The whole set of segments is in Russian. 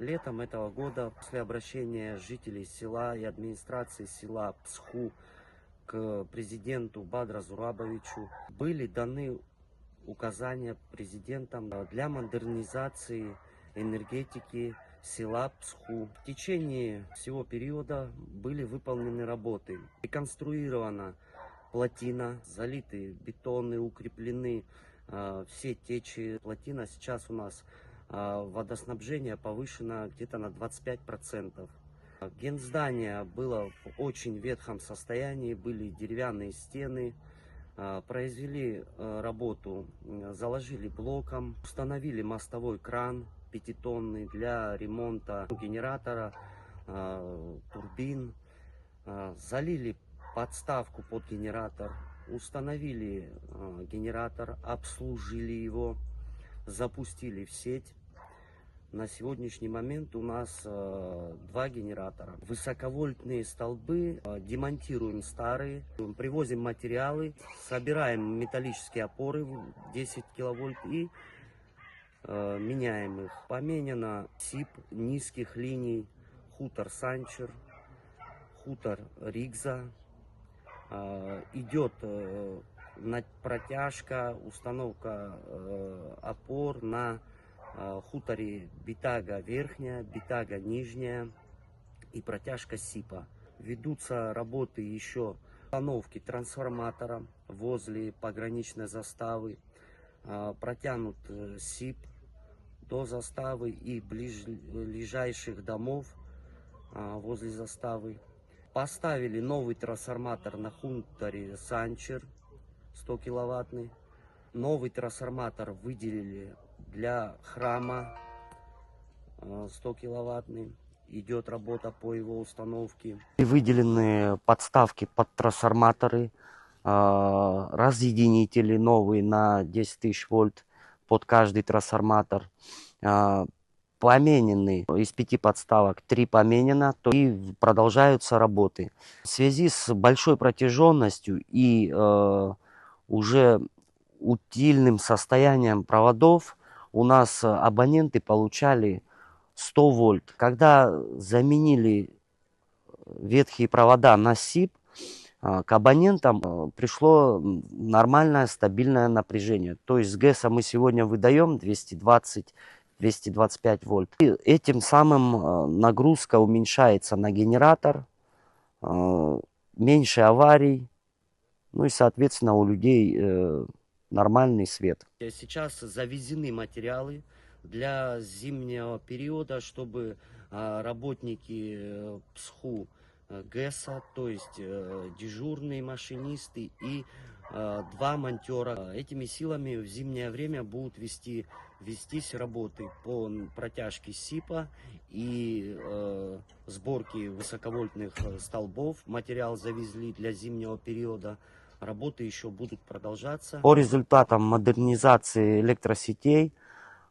Летом этого года, после обращения жителей села и администрации села Псху к президенту Бадра Зурабовичу, были даны указания президентом для модернизации энергетики села Псху. В течение всего периода были выполнены работы. Реконструирована плотина, залиты бетоны, укреплены все течи. Плотина сейчас у нас водоснабжение повышено где-то на 25%. Генздание было в очень ветхом состоянии, были деревянные стены. Произвели работу, заложили блоком, установили мостовой кран 5-тонный для ремонта генератора, турбин, залили подставку под генератор, установили генератор, обслужили его, запустили в сеть. На сегодняшний момент у нас 2 генератора. Высоковольтные столбы демонтируем старые, привозим материалы, собираем металлические опоры 10 киловольт и меняем их. Поменяно СИП низких линий, хутор Санчер, хутор Ригза. Идет протяжка, установка опор на хуторе Битага верхняя, Битага нижняя и протяжка СИПа. Ведутся работы еще установки трансформатора возле пограничной заставы. Протянут СИП до заставы и ближайших домов возле заставы. Поставили новый трансформатор на хуторе Санчер 100 киловаттный. Новый трансформатор выделили для храма 100 киловаттный. Идет работа по его установке. Выделены подставки под трансформаторы, разъединители новые на 10 тысяч вольт под каждый трансформатор. Поменены из 5 подставок 3 поменено, и продолжаются работы. В связи с большой протяженностью и уже утильным состоянием проводов у нас абоненты получали 100 вольт. Когда заменили ветхие провода на СИП, к абонентам пришло нормальное стабильное напряжение. То есть с ГЭСа мы сегодня выдаем 220-225 вольт. И этим самым нагрузка уменьшается на генератор, меньше аварий, ну и соответственно у людей нормальный свет. Сейчас завезены материалы для зимнего периода, чтобы работники Псху ГЭСа, то есть дежурные машинисты и 2 монтера, этими силами в зимнее время будут вестись работы по протяжке СИПа и сборке высоковольтных столбов. Материал завезли для зимнего периода. Работы еще будут продолжаться. По результатам модернизации электросетей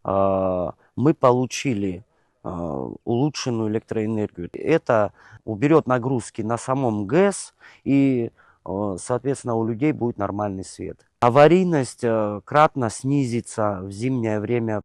мы получили улучшенную электроэнергию. Это уберет нагрузки на самом ГЭС и, соответственно, у людей будет нормальный свет. Аварийность кратно снизится в зимнее время.